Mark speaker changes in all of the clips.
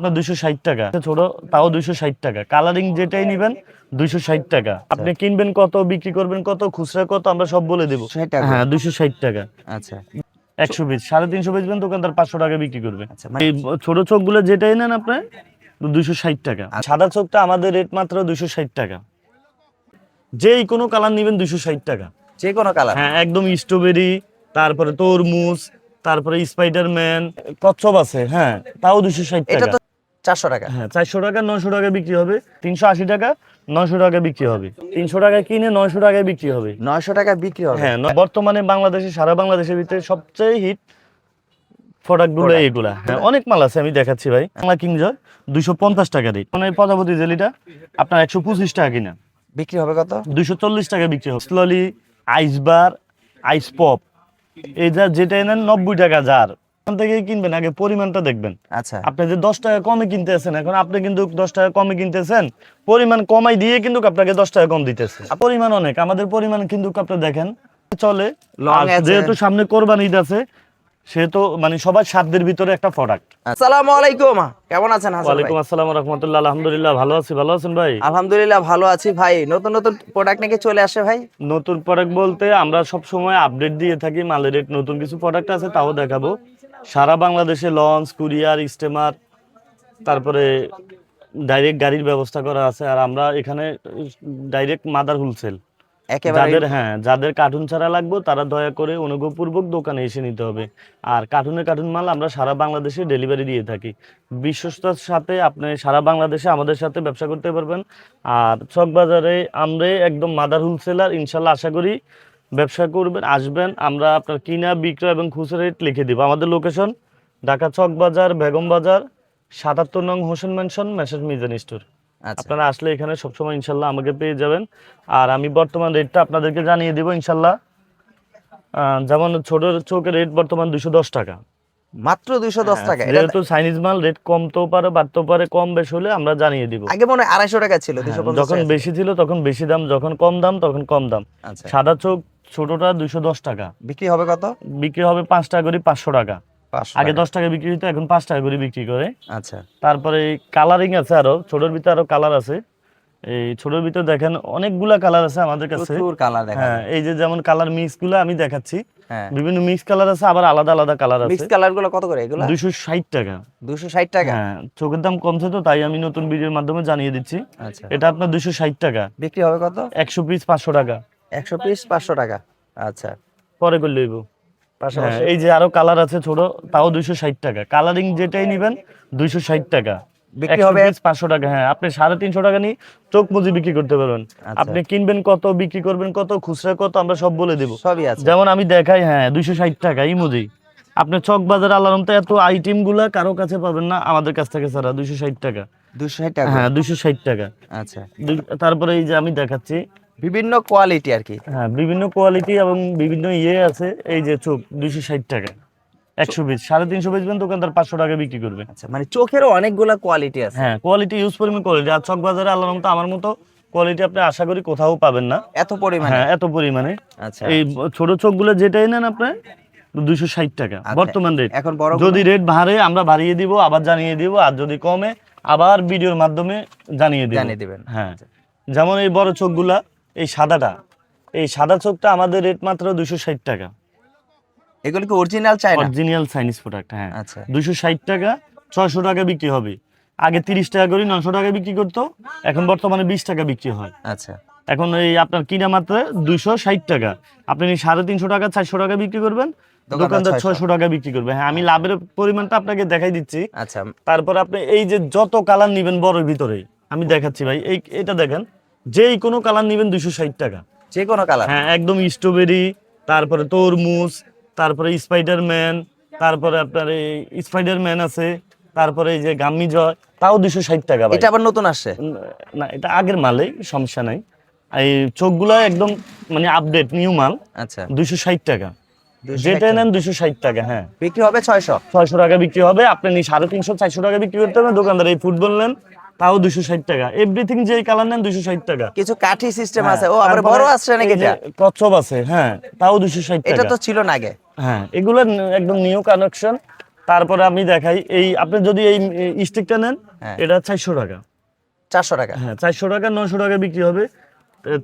Speaker 1: আপনার 260 টাকা, ছোট তাও 260 টাকা, কালারিং যেটাই নেবেন 260 টাকা। আপনি কিনবেন কত, বিক্রি করবেন কত, খুচরা কত, আমরা সব বলে দেবো। হ্যাঁ 260 টাকা।
Speaker 2: আচ্ছা
Speaker 1: 100 পিস 350 বেচবেন, দোকানদার 500 টাকা বিক্রি করবে।
Speaker 2: আচ্ছা,
Speaker 1: এই ছোট চোখগুলো যেটাই নেন আপনি 260 টাকা। সাদা চোখটা আমাদের রেট মাত্র 260 টাকা। যেই কোনো কালার নেবেন 260 টাকা,
Speaker 2: যে কোনো কালার।
Speaker 1: হ্যাঁ একদম স্ট্রবেরি, তারপরে তরমুজ, তারপরে স্পাইডারম্যান, কচ্ছপ আছে, হ্যাঁ তাও 260
Speaker 2: এটা
Speaker 1: টাকা।
Speaker 2: তো 400 টাকা।
Speaker 1: হ্যাঁ 400 টাকা, 900 টাকা বিক্রি হবে, 380 টাকা, 900 টাকা বিক্রি হবে, 300 টাকা কিনে 900 টাকায় বিক্রি হবে।
Speaker 2: 900 টাকা বিক্রি হবে।
Speaker 1: হ্যাঁ বর্তমানে বাংলাদেশে, সারা বাংলাদেশের ভিতরে সবচেয়ে হিট প্রোডাক্ট গুলো এইগুলা। হ্যাঁ অনেক মাল আছে, আমি দেখাচ্ছি ভাই। বাংলা কিংজয় 250 টাকা রেট, মানে প্রজাপতি জেলিটা আপনার 125 টাকা কিনা,
Speaker 2: বিক্রি হবে কত?
Speaker 1: 240 টাকা বিক্রি হবে। স্ললি, আইসবার, আইস পপ, এই যা যেটা নেন 90 টাকা জার। ওখান থেকে কিনবেন, আগে পরিমাণটা দেখবেন।
Speaker 2: আচ্ছা
Speaker 1: আপনি যে 10 টাকা কমে কিনতেছেন, এখন আপনি কিন্তু 10 টাকা কমে কিনতেছেন, পরিমাণ কমাই দিয়ে কিন্তু আপনাকে 10 টাকা কম দিতেছে। পরিমাণ অনেক, আমাদের পরিমাণ কিন্তু আপনি দেখেন চলে।
Speaker 2: Long
Speaker 1: আর
Speaker 2: আছে।
Speaker 1: যেহেতু সামনে কোরবানি ঈদ আছে, সেহেতু মানে সবার সাধ্যের ভিতরে একটা প্রোডাক্ট।
Speaker 2: আসসালামু আলাইকুম, কেমন আছেন হাসান ভাই?
Speaker 1: ওয়ালাইকুম আসসালাম ওয়া রাহমাতুল্লাহ। আলহামদুলিল্লাহ ভালো আছি, ভালো আছেন ভাই?
Speaker 2: আলহামদুলিল্লাহ ভালো আছি ভাই। নতুন নতুন প্রোডাক্ট নাকি চলে আসে ভাই?
Speaker 1: নতুন প্রোডাক্ট বলতে আমরা সব সময় আপডেট দিয়ে থাকি, মালের রেট নতুন কিছু প্রোডাক্ট আছে তাও দেখাবো। সারা বাংলাদেশে লঞ্চ, কুরিয়ার, স্টিমার, তারপরে ডাইরেক্ট গাড়ির ব্যবস্থা করা আছে। আর আমরা এখানে ডাইরেক্ট মাদার হোলসেল,
Speaker 2: একেবারে
Speaker 1: যাদের কার্টুন ছাড়া লাগবে তারা দয়া করে অনুগ্রহপূর্বক দোকানে এসে নিতে হবে। আর কার্টুন মাল আমরা সারা বাংলাদেশে ডেলিভারি দিয়ে থাকি। বিশ্বস্ততার সাথে আপনি সারা বাংলাদেশে আমাদের সাথে ব্যবসা করতে পারবেন। আর চকবাজারে আমরা একদম মাদার হোলসেলার, ইনশাল্লাহ আশা করি ব্যবসা করবেন, আসবেন, আমরা আপনার কিনা, বিক্রয় এবং খুচরা রেট লিখে দিব। আমাদের লোকেশন ঢাকা চকবাজার, বেগম বাজার, 77 নং Hossain mansion, messrs Mizan store.
Speaker 2: আচ্ছা
Speaker 1: আপনারা আসলে এখানে সবসময় ইনশাল্লাহ আমাকে পেয়ে যাবেন। আর আমি বর্তমান রেটটা আপনাদেরকে জানিয়ে দিব ইনশাল্লাহ। যেমন ছোট চোখের রেট বর্তমান 210 টাকা,
Speaker 2: মাত্র 210 টাকা। এটা
Speaker 1: যেহেতু চাইনিজ মাল রেট কমতেও পারে, বাড়তেও পারে, কম বেশি হলে আমরা জানিয়ে দিব।
Speaker 2: আগে মনে হয় 250 টাকা ছিল, 250
Speaker 1: যখন
Speaker 2: টাকা ছিল।
Speaker 1: বেশি ছিল তখন বেশি দাম, যখন কম দাম তখন কম দাম।
Speaker 2: আচ্ছা
Speaker 1: সাদা চোখ ছোটটা 210 টাকা,
Speaker 2: বিক্রি হবে কত?
Speaker 1: বিক্রি হবে 5 টাকা করে, 500 টাকা।
Speaker 2: 500
Speaker 1: আগে
Speaker 2: টাকা।
Speaker 1: 10 টাকা বিক্রি হতো, এখন 5 টাকা করে বিক্রি করে।
Speaker 2: আচ্ছা
Speaker 1: তারপরে কালারিং আছে, আরো ছোটর ভিতরে আরো কালার আছে। এই ছোটর ভিতরে দেখেন অনেকগুলা কালার আছে আমাদের কাছে।
Speaker 2: প্রচুর কালার দেখা
Speaker 1: হ্যাঁ
Speaker 2: যায়।
Speaker 1: এই যে যেমন কালার মিক্স গুলো আমি দেখাচ্ছি,
Speaker 2: হ্যাঁ
Speaker 1: বিভিন্ন মিক্স কালার আছে, আবার আলাদা আলাদা কালার আছে।
Speaker 2: মিক্স কালার গুলো কত করে এগুলা?
Speaker 1: 260 টাকা।
Speaker 2: 260 টাকা।
Speaker 1: হ্যাঁ চোখের দাম কমছে তো তাই আমি নতুন ভিডিওর মাধ্যমে জানিয়ে দিচ্ছি।
Speaker 2: আচ্ছা
Speaker 1: এটা আপনার 260 টাকা,
Speaker 2: বিক্রি হবে কত?
Speaker 1: 100 পিস 500 টাকা।
Speaker 2: 100 পিস 500 টাকা। আচ্ছা
Speaker 1: পরে করলে হইব।
Speaker 2: পাশাপাশি
Speaker 1: এই যে আরো কালার আছে ছোট, তাও 260 টাকা, কালারিং যেটাই নেবেন 260 টাকা,
Speaker 2: বিক্রি
Speaker 1: 100
Speaker 2: হবে
Speaker 1: পিস 500 টাকা। হ্যাঁ আপনি 350 টাকা নিয়ে চোখ মুজি বিক্রি করতে পারবেন।
Speaker 2: আচ্ছা।
Speaker 1: আপনি কিনবেন কত, বিক্রি করবেন কত, খুচরা কত, আমরা সব বলে দেব।
Speaker 2: সবই আছে।
Speaker 1: যেমন আমি দেখাই, হ্যাঁ 260 টাকা ইমোজি। আপনি চক বাজার আলারমতে এত আইটেম গুলা কারো কাছে পাবেন না, আমাদের কাছ থেকে ছাড়া 260 টাকা।
Speaker 2: 260 টাকা।
Speaker 1: হ্যাঁ 260 টাকা।
Speaker 2: আচ্ছা
Speaker 1: তারপরে এই যে আমি দেখাচ্ছি,
Speaker 2: বিভিন্ন কোয়ালিটি আর কি।
Speaker 1: হ্যাঁ বিভিন্ন কোয়ালিটি এবং বিভিন্ন ইয়ে আছে। এই যে চোখ 260 টাকা, 100 পিস 350 বেচবেন, দোকানদার 500 টাকা বিক্রি করবে।
Speaker 2: আচ্ছা মানে চোখেরও অনেকগুলা কোয়ালিটি আছে।
Speaker 1: হ্যাঁ কোয়ালিটি, ইউজ পরিমাণ কোয়ালিটি। আর চক বাজারে আল্লাহর রহমতে আমার মতো কোয়ালিটি আপনি আশা করি কোথাও পাবেন না
Speaker 2: এত পরিমাণে?
Speaker 1: হ্যাঁ এত পরিমাণে।
Speaker 2: আচ্ছা
Speaker 1: এই ছোট চোখগুলো যেটাই নেন আপনি 260 টাকা
Speaker 2: আচ্ছা,
Speaker 1: বর্তমান রেট।
Speaker 2: এখন বড়
Speaker 1: যদি রেট বাড়ে আমরা বাড়িয়ে দিব, আবার জানিয়ে দিব, আর যদি কমে আবার ভিডিওর মাধ্যমে জানিয়ে
Speaker 2: দিবেন।
Speaker 1: হ্যাঁ যেমন এই বড় চোখগুলা, এই সাদাটা, এই সাদা চোখটা আমাদের রেট মাত্র 260 টাকা।
Speaker 2: এগুলো কি অরিজিনাল চাই না?
Speaker 1: Original Chinese product. হ্যাঁ
Speaker 2: আচ্ছা
Speaker 1: 260 টাকা, 600 টাকা বিক্রি হবে। আগে 30 টাকা করে 900 টাকা বিক্রি করতো, এখন বর্তমানে 20 টাকা বিক্রি হয়।
Speaker 2: আচ্ছা
Speaker 1: এখন এই আপনার কিনা মাত্র 260 টাকা, আপনি 350 টাকা, 400 টাকা বিক্রি করবেন, দোকানদার 600 টাকা বিক্রি করবে। হ্যাঁ আমি লাভের পরিমাণটা আপনাকে দেখাই দিচ্ছি।
Speaker 2: আচ্ছা
Speaker 1: তারপর আপনি এই যে যত কালার নিবেন বড়র ভিতরে আমি দেখাচ্ছি ভাই। এটা দেখেন, যেই কোনো কালার নিবেন 260 টাকা,
Speaker 2: যে কোনো কালার।
Speaker 1: হ্যাঁ একদম স্ট্রবেরি, তারপরে তরমুজ, তারপরে স্পাইডারম্যান, তারপরে আপনার এই স্পাইডারম্যান আছে, তারপরে এই যে গাম্মি জয়, তাও 260 টাকা ভাই।
Speaker 2: এটা আবার নতুন আসছে?
Speaker 1: না এটা আগের মালে, সমস্যা নাই। এই চোখগুলো একদম মানে আপডেট নিউ মাল।
Speaker 2: আচ্ছা
Speaker 1: 260 টাকা,
Speaker 2: 260
Speaker 1: যেটা
Speaker 2: টাকা।
Speaker 1: নেন 260 টাকা। হ্যাঁ
Speaker 2: বিক্রি হবে 600।
Speaker 1: 600 টাকা বিক্রি হবে। আপনি 350 400 টাকা বিক্রি করতে হবে, দোকানদার এই ফুটবল নেন তাও 260 টাকা। এভরিথিং যেই কালার নেন 260 টাকা।
Speaker 2: কিছু কাঠি সিস্টেম
Speaker 1: হ্যাঁ,
Speaker 2: আছে। ও আবার
Speaker 1: তারপরে
Speaker 2: বড় আসছে নাকি
Speaker 1: এই যে
Speaker 2: এটা?
Speaker 1: কচ্ছপ আছে, হ্যাঁ তাও 260
Speaker 2: এটা
Speaker 1: টাকা।
Speaker 2: তো ছিল না আগে।
Speaker 1: হ্যাঁ এগুলো একদম নিউ কানেকশন। তারপরে আমি দেখাই, এই আপনি যদি এই স্টিকটা নেন,
Speaker 2: হ্যাঁ।
Speaker 1: এটা 400 টাকা।
Speaker 2: 400 টাকা।
Speaker 1: হ্যাঁ 400 টাকা, 900 টাকা বিক্রি হবে,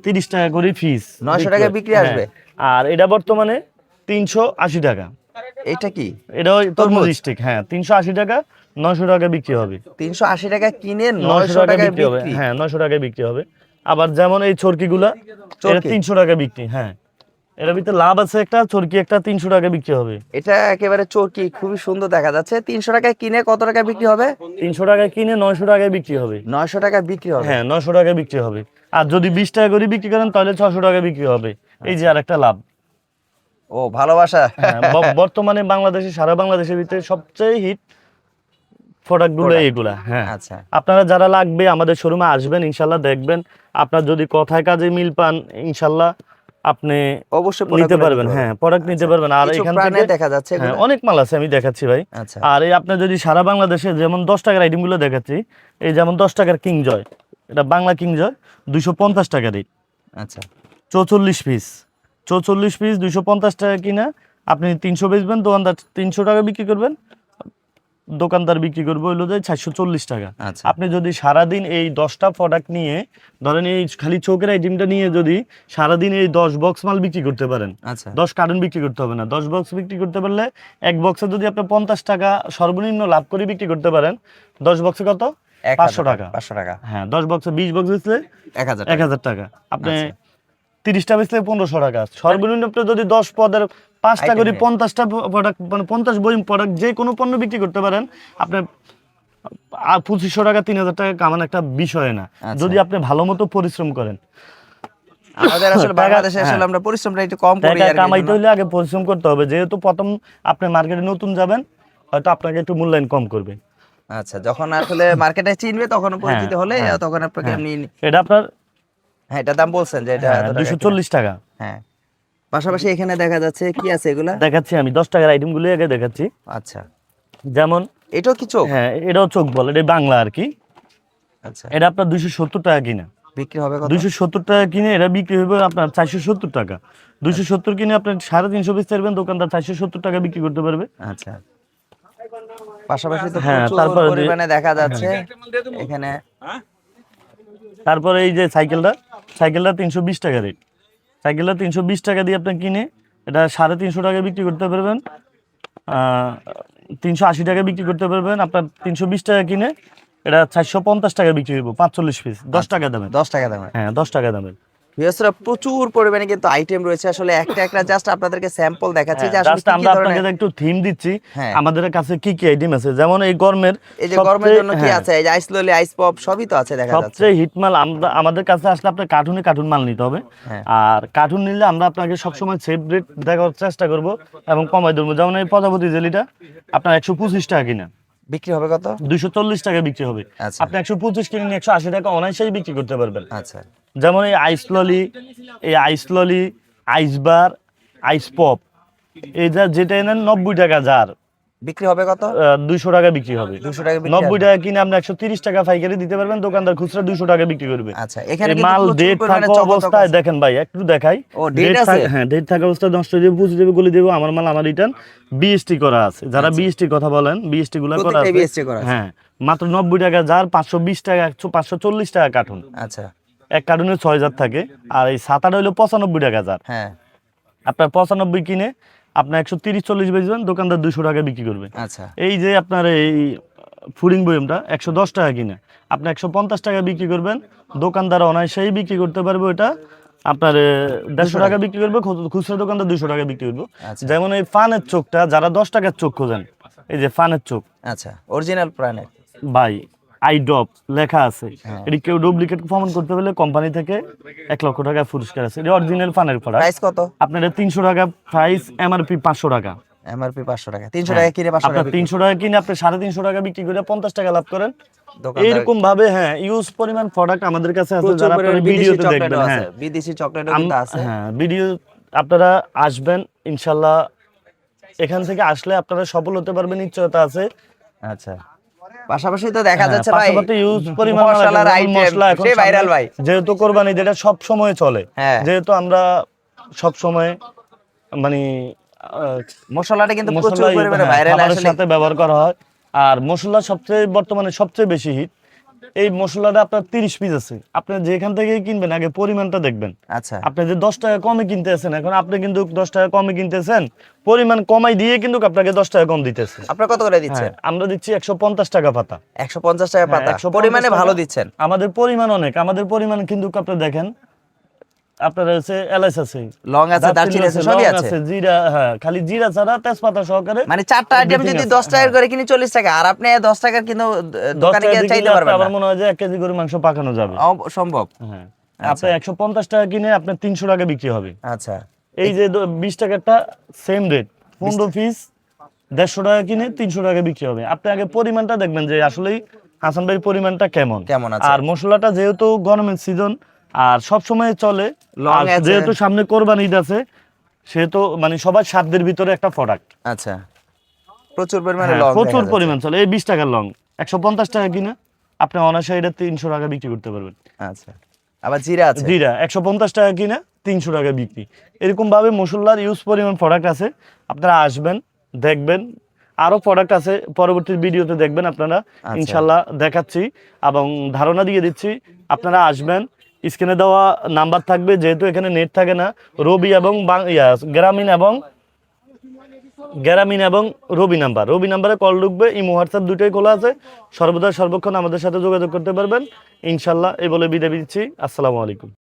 Speaker 1: 30 টাকা করে ফিস।
Speaker 2: 900 টাকা বিক্রি আসবে।
Speaker 1: আর এটা বর্তমানে 380 টাকা।
Speaker 2: এটা কি?
Speaker 1: এটা ওই তরমুজ স্টিক। হ্যাঁ 380 টাকা, 900 টাকা বিক্রি হবে।
Speaker 2: 380 টাকা কিনে
Speaker 1: 900
Speaker 2: 900
Speaker 1: টাকা
Speaker 2: টাকায়
Speaker 1: বিক্রি হবে।
Speaker 2: বিক্রি।
Speaker 1: হ্যাঁ 900 টাকায় বিক্রি হবে। আবার যেমন এই চরকিগুলা, এটা
Speaker 2: চরকি?
Speaker 1: 300 টাকা বিক্রি। হ্যাঁ এর ভিতরে লাভ আছে, একটা চরকি একটা 300 টাকা বিক্রি হবে।
Speaker 2: এটা একেবারে চরকি, খুবই সুন্দর দেখা যাচ্ছে। 300 টাকায় কিনে কত টাকা বিক্রি হবে?
Speaker 1: 300 টাকায় কিনে 900 টাকায় বিক্রি হবে।
Speaker 2: 900 টাকা বিক্রি হবে।
Speaker 1: হ্যাঁ 900 টাকায় বিক্রি হবে। আর যদি 20 টাকা করে বিক্রি করেন তাহলে 600 টাকা বিক্রি হবে। এই যে আরেকটা লাভ।
Speaker 2: ও ভালোবাসা।
Speaker 1: হ্যাঁ বর্তমানে বাংলাদেশে, সারা বাংলাদেশের ভিতরে সবচেয়ে হিট প্রোডাক্ট গুলো
Speaker 2: Product।
Speaker 1: এগুলা। হ্যাঁ
Speaker 2: আচ্ছা।
Speaker 1: আপনারা যারা লাগবে আমাদের শোরুমে আসবেন, ইনশাল্লাহ দেখবেন। আপনার যদি কথায় কাজে মিল পান, ইনশাল্লাহ আপনি
Speaker 2: অবশ্যই
Speaker 1: নিতে পারবেন। হ্যাঁ প্রোডাক্ট নিতে পারবেন। আর
Speaker 2: কিছু
Speaker 1: এখান
Speaker 2: প্রাণে
Speaker 1: থেকে
Speaker 2: দেখা যাচ্ছে
Speaker 1: হ্যাঁ
Speaker 2: এগুলো।
Speaker 1: অনেক মাল আছে, আমি দেখাচ্ছি ভাই।
Speaker 2: আচ্ছা।
Speaker 1: আর এই আপনার যদি সারা বাংলাদেশে যেমন 10 টাকার আইটেম গুলো দেখাচ্ছি, এই যেমন 10 টাকার কিং জয়, এটা বাংলা কিং জয় 250 টাকা রেট।
Speaker 2: আচ্ছা।
Speaker 1: 44 পিস, 44 পিস 250 টাকা কিনা আপনি 300 বেচবেন, দোকানদার 300 টাকা বিক্রি করবেন, দোকানদার বিক্রি করবে হইলো যে 440 টাকা।
Speaker 2: আচ্ছা।
Speaker 1: আপনি যদি সারাদিন এই 10টা প্রোডাক্ট নিয়ে, ধরেন এই খালি চোখের আইটেমটা নিয়ে যদি সারাদিন এই 10 বক্স মাল বিক্রি করতে পারেন,
Speaker 2: আচ্ছা।
Speaker 1: 10 কার্টন বিক্রি করতে হবে না, 10 বক্স বিক্রি করতে পারলে এক বক্সে যদি আপনি 50 টাকা সর্বনিম্ন লাভ করে বিক্রি করতে পারেন, 10 বক্সে কত? 500 টাকা।
Speaker 2: 500 টাকা।
Speaker 1: হ্যাঁ 10 বক্সে 20 বক্স বেচলে
Speaker 2: 1000
Speaker 1: 1000 টাকা। আপনি
Speaker 2: আচ্ছা।
Speaker 1: 30টা বেচলে 1500 টাকা। সর্বনিম্ন আপনি যদি 10 পদের 5টা
Speaker 2: Item
Speaker 1: করে
Speaker 2: নিয়ে।
Speaker 1: 50টা প্রোডাক্ট, মানে 50 বই প্রোডাক্ট যে কোনো পণ্য বিক্রি করতে পারেন, আপনি 2500 টাকা 3000 টাকা কামান একটা বিষয় না,
Speaker 2: আচ্ছা।
Speaker 1: যদি আপনি ভালো মতো পরিশ্রম করেন।
Speaker 2: আমাদের আসলে
Speaker 1: টাকা-
Speaker 2: বাংলাদেশে আসলে
Speaker 1: হ্যাঁ।
Speaker 2: আমরা পরিশ্রমটা একটু কম করি
Speaker 1: টাকা
Speaker 2: আর কি,
Speaker 1: কামাইতে
Speaker 2: এজন্য।
Speaker 1: হলে আগে পরিশ্রম করতে হবে। যেহেতু প্রথম আপনি মার্কেটে নতুন যাবেন, হয়তো আপনাকে একটু মূল্যায়ন কম করবে।
Speaker 2: আচ্ছা, যখন আসলে মার্কেটে চিনবে তখন পরিচিত হলে
Speaker 1: হ্যাঁ,
Speaker 2: তখন আপনাকে
Speaker 1: হ্যাঁ।
Speaker 2: এমনি।
Speaker 1: এটা আপনার
Speaker 2: হ্যাঁ, এটা দাম বলছেন যে এটা এত টাকা
Speaker 1: 240 টাকা।
Speaker 2: কিনা। হ্যাঁ। পাশাপাশি এখানে দেখা যাচ্ছে কি আছে এগুলা?
Speaker 1: দেখাচ্ছি আমি 10 টাকার আইটেমগুলো আগে দেখাচ্ছি।
Speaker 2: আচ্ছা।
Speaker 1: যেমন
Speaker 2: এটাও কি চোখ?
Speaker 1: হ্যাঁ এটাও চোখ বল, এটা বাংলা আর কি।
Speaker 2: আচ্ছা।
Speaker 1: এটা আপনার 270 টাকা কিনা।
Speaker 2: বিক্রি হবে কত?
Speaker 1: 270 টাকা কিনে এটা বিক্রি হবে আপনার 470 টাকা। 270 কিনে আপনি 350 পিস ছাড়বেন, দোকানদার 470 টাকা বিক্রি করতে পারবে।
Speaker 2: আচ্ছা। পাশাপাশি তো
Speaker 1: হ্যাঁ,
Speaker 2: প্রচুর
Speaker 1: তারপরে
Speaker 2: পরিমাণে দেখা যাচ্ছে এখানে।
Speaker 1: তারপরে এই যে সাইকেলটা, সাইকেলটা 320 টাকা রেট। সাইকেলটা 320 টাকা দিয়ে আপনি কিনে এটা 350 টাকা বিক্রি করতে পারবেন, 380 টাকা বিক্রি করতে পারবেন। আপনার 320 টাকা কিনে এটা 450 টাকা বিক্রি করবো, 45 পিস, 10 টাকা দামে।
Speaker 2: 10 টাকা দামে।
Speaker 1: হ্যাঁ 10 টাকা দামের।
Speaker 2: ভিউয়ার্সরা, প্রচুর পরিমাণে কিন্তু আইটেম রয়েছে। আসলে একটা একটা জাস্ট আপনাদেরকে স্যাম্পল দেখাচ্ছি যে আসলে
Speaker 1: জাস্ট
Speaker 2: কি কি
Speaker 1: আমরা
Speaker 2: ধরনের।
Speaker 1: আপনাকে একটু থিম দিচ্ছি
Speaker 2: হ্যাঁ।
Speaker 1: আমাদের কাছে কি কি আইটেম আছে। যেমন এই গরমের
Speaker 2: এই যে গরমের জন্য কি
Speaker 1: হ্যাঁ,
Speaker 2: আছে? এই যে আইস ললি, আইস পপ সবই তো আছে দেখা যাচ্ছে।
Speaker 1: সবচেয়ে হিট মাল আমরা, আমাদের কাছে আসলে আপনার কার্টুনে কার্টুন মাল নিতে হবে।
Speaker 2: হ্যাঁ।
Speaker 1: আর কার্টুন নিলে আমরা আপনাকে সবসময় সেফ রেট দেখার চেষ্টা করব এবং কমাই দেবো। যেমন এই প্রজাপতি জেলিটা আপনার 125 টাকা কিনা,
Speaker 2: বিক্রি হবে কত?
Speaker 1: 240 টাকা বিক্রি হবে।
Speaker 2: আচ্ছা।
Speaker 1: আপনি 125 কিনে 180 টাকা অনায়াসেই বিক্রি করতে পারবেন।
Speaker 2: আচ্ছা।
Speaker 1: যেমন এই আইস ললি, এই আইস ললি, আইস বার, আইস পপ, এই যা যেটা এনেন 90 টাকা জার,
Speaker 2: বিক্রি হবে কত?
Speaker 1: 200 টাকা বিক্রি হবে।
Speaker 2: 200 টাকা বিক্রি
Speaker 1: 90
Speaker 2: হবে।
Speaker 1: টাকা কিনে আপনি 130 টাকা পাইকারি দিতে পারবেন, দোকানদার খুচরা 200 টাকা বিক্রি করবে।
Speaker 2: আচ্ছা, এখানে
Speaker 1: এই
Speaker 2: কিন্তু
Speaker 1: মাল
Speaker 2: প্রচুর
Speaker 1: ডেট
Speaker 2: পরিমাণে
Speaker 1: থাকা
Speaker 2: চকচক
Speaker 1: অবস্থায়
Speaker 2: আছে।
Speaker 1: দেখেন ভাই, একটু দেখাই।
Speaker 2: ও, date আছে?
Speaker 1: হ্যাঁ ডেট থাকা অবস্থায় নষ্ট হয়ে যাবে, পুষে যাবে, গলে দেবো। আমার মাল আমার রিটার্ন। বিএসটি করা আছে, যারা
Speaker 2: আচ্ছা।
Speaker 1: বিএসটি কথা বলেন, বিএসটি গুলা করা
Speaker 2: প্রত্যেকটাই
Speaker 1: আছে।
Speaker 2: BST করা আছে।
Speaker 1: হ্যাঁ মাত্র 90 টাকা জার, 520 টাকা, 540 টাকা কার্টুন।
Speaker 2: আচ্ছা।
Speaker 1: এক কার্টুনে 6 জার থাকে। আর এই সাতাটা হইলো 95 টাকা জার।
Speaker 2: হ্যাঁ।
Speaker 1: আপনার 95 কিনে আপনার 130-40 বেচবেন, দোকানদার 200 টাকা বিক্রি করবে।
Speaker 2: আচ্ছা।
Speaker 1: এই যে আপনার এই ফুডিং বয়মটা 110 টাকা কিনে আপনি 150 টাকা বিক্রি করবেন, দোকানদার অনায়াসেই বিক্রি করতে পারবে। ওটা আপনার 150 টাকা বিক্রি করবে, খুচরা দোকানদার 200 টাকা বিক্রি করবে।
Speaker 2: আচ্ছা।
Speaker 1: যেমন এই ফানের চোখটা, যারা 10 টাকার চোখ খোঁজেন, এই যে ফানের চোখ
Speaker 2: আচ্ছা, অরিজিনাল প্রাণে।
Speaker 1: ভাই, আই ড্রপ লেখা আছে।
Speaker 2: হ্যাঁ।
Speaker 1: এটি কেউ ডুপ্লিকেট প্রমাণ করতে পারলে কোম্পানি থেকে 1 লক্ষ টাকা পুরস্কার আছে। এটা অরিজিনাল ফানের প্রোডাক্ট।
Speaker 2: প্রাইস কত?
Speaker 1: আপনার 300 টাকা প্রাইস, এমআরপি 500 টাকা।
Speaker 2: এমআরপি 500 টাকা। 300 টাকা কিনে 500 টাকা
Speaker 1: আপনার
Speaker 2: বিক্রি।
Speaker 1: 300 টাকা কিনে আপনি 350 টাকা বিক্রি করে 50 টাকা লাভ করেন।
Speaker 2: দোকানদার
Speaker 1: এইরকম ভাবে হ্যাঁ ইউজ পরিমাণ প্রোডাক্ট আমাদের কাছে আছে,
Speaker 2: প্রচুর
Speaker 1: যারা আপনারা
Speaker 2: পরিমাণে বিদেশি
Speaker 1: ভিডিওতে
Speaker 2: চকলেটও
Speaker 1: দেখবেন।
Speaker 2: আছে।
Speaker 1: হ্যাঁ
Speaker 2: বিদেশি চকলেটও কিন্তু আছে।
Speaker 1: হ্যাঁ ভিডিও আপনারা আসবেন, ইনশাল্লাহ এখান থেকে আসলে আপনারা সফল হতে পারবেন, নিশ্চয়তা আছে।
Speaker 2: আচ্ছা। পাশাপাশি তো দেখা যাচ্ছে ভাই
Speaker 1: পাশাপাশি ইউজ পরিমাণ
Speaker 2: মশলার
Speaker 1: যেমন
Speaker 2: আইটেম
Speaker 1: মশলা এখন
Speaker 2: সেই ভাইরাল
Speaker 1: সামনে,
Speaker 2: ভাই।
Speaker 1: যেহেতু কোরবানি যেটা সব সময় চলে,
Speaker 2: হ্যাঁ।
Speaker 1: যেহেতু আমরা সব সময় মানে
Speaker 2: মশলাটা কিন্তু প্রচুর
Speaker 1: মশলা
Speaker 2: পরিমাণে ভাইরাল
Speaker 1: খাবারের
Speaker 2: আসলে।
Speaker 1: সাথে ব্যবহার করা হয়। আর মশলা বর্তমানে সবচেয়ে বেশি হিট। এই মশলাটা আপনার 30 পিস আছে, আপনি যেখান থেকে কিনবেন আগে পরিমাণটা দেখবেন।
Speaker 2: আচ্ছা,
Speaker 1: আপনি যে 10 টাকা কমে কিনতেছেন, এখন আপনি কিন্তু 10 টাকা কমে কিনতেছেন, পরিমাণ কমাই দিয়ে কিন্তু আপনাকে 10 টাকা কম দিতেছে।
Speaker 2: আপনারা কত করে দিচ্ছেন?
Speaker 1: হ্যাঁ, আমরা দিচ্ছি 150 টাকা পাতা।
Speaker 2: 150 টাকা পাতা,
Speaker 1: 150
Speaker 2: পরিমাণে
Speaker 1: টাকা।
Speaker 2: ভালো দিচ্ছেন।
Speaker 1: আমাদের পরিমাণ অনেক, আমাদের পরিমাণ কিন্তু আপনি দেখেন, আপনার হচ্ছে এলাচ আছে,
Speaker 2: লং আছে, দারচিনি আছে, সবই
Speaker 1: লং
Speaker 2: আছে।
Speaker 1: জিরা, হ্যাঁ খালি জিরা ছাড়া তেজপাতা সহকারে
Speaker 2: মানে 4টা আইটেম
Speaker 1: everything
Speaker 2: যদি
Speaker 1: আছে।
Speaker 2: 10 টাকা
Speaker 1: হ্যাঁ।
Speaker 2: করে কিনি 40 টাকা, আর আপনি 10 টাকার কিন্তু
Speaker 1: 10
Speaker 2: দোকানে
Speaker 1: টাকা
Speaker 2: গিয়ে
Speaker 1: দিয়ে
Speaker 2: চাইতে
Speaker 1: কিনলে
Speaker 2: পারবেন
Speaker 1: আমার
Speaker 2: না।
Speaker 1: মনে হয় যে 1 কেজি করে মাংস পাকানো যাবে।
Speaker 2: সম্ভব।
Speaker 1: হ্যাঁ,
Speaker 2: আচ্ছা।
Speaker 1: আপনি 150 টাকা কিনে আপনার 300 টাকা বিক্রি হবে।
Speaker 2: আচ্ছা,
Speaker 1: এই যে 20 টাকাটা সেম রেট, 15 পিস 150 টাকা কিনে 300 টাকা বিক্রি হবে। আপনি আগে পরিমাণটা দেখবেন যে আসলেই হাসান ভাইয়ের পরিমাণটা কেমন।
Speaker 2: কেমন আছে?
Speaker 1: আর মশলাটা যেহেতু গরমের সিজন আর সব সময় চলে,
Speaker 2: Long
Speaker 1: আর
Speaker 2: আছে।
Speaker 1: যেহেতু সামনে কোরবানি ঈদ আছে, সেহেতু মানে সবার সাধ্যের ভিতরে একটা প্রোডাক্ট।
Speaker 2: আচ্ছা, প্রচুর পরিমাণে
Speaker 1: হ্যাঁ,
Speaker 2: লং
Speaker 1: প্রচুর পরিমাণ চলে। এই 20 টাকার লং 150 টাকা কিনা আপনি অনায়াসে এটা 300 টাকা বিক্রি করতে পারবেন।
Speaker 2: আচ্ছা, আবার জিরা আছে।
Speaker 1: জিরা 150 টাকা কিনা 300 টাকা বিক্রি। এরকম ভাবে মশলার ইউজ পরিমাণ প্রোডাক্ট আছে, আপনারা আসবেন দেখবেন। আরো প্রোডাক্ট আছে, পরবর্তী ভিডিওতে দেখবেন আপনারা,
Speaker 2: আচ্ছা।
Speaker 1: ইনশাল্লাহ দেখাচ্ছি এবং ধারণা দিয়ে দিচ্ছি। আপনারা আসবেন, স্ক্রিনে দেওয়া নাম্বার থাকবে, যেহেতু এখানে নেট থাকে না, রবি এবং গ্রামীণ এবং রবি নাম্বারে কল ঢুকবে, ইমো হোয়াটসঅ্যাপ দুটোই খোলা আছে। সর্বদা সর্বক্ষণ আমাদের সাথে যোগাযোগ করতে পারবেন ইনশাল্লাহ। এই বলে বিদায় দিচ্ছি, আসসালামু আলাইকুম।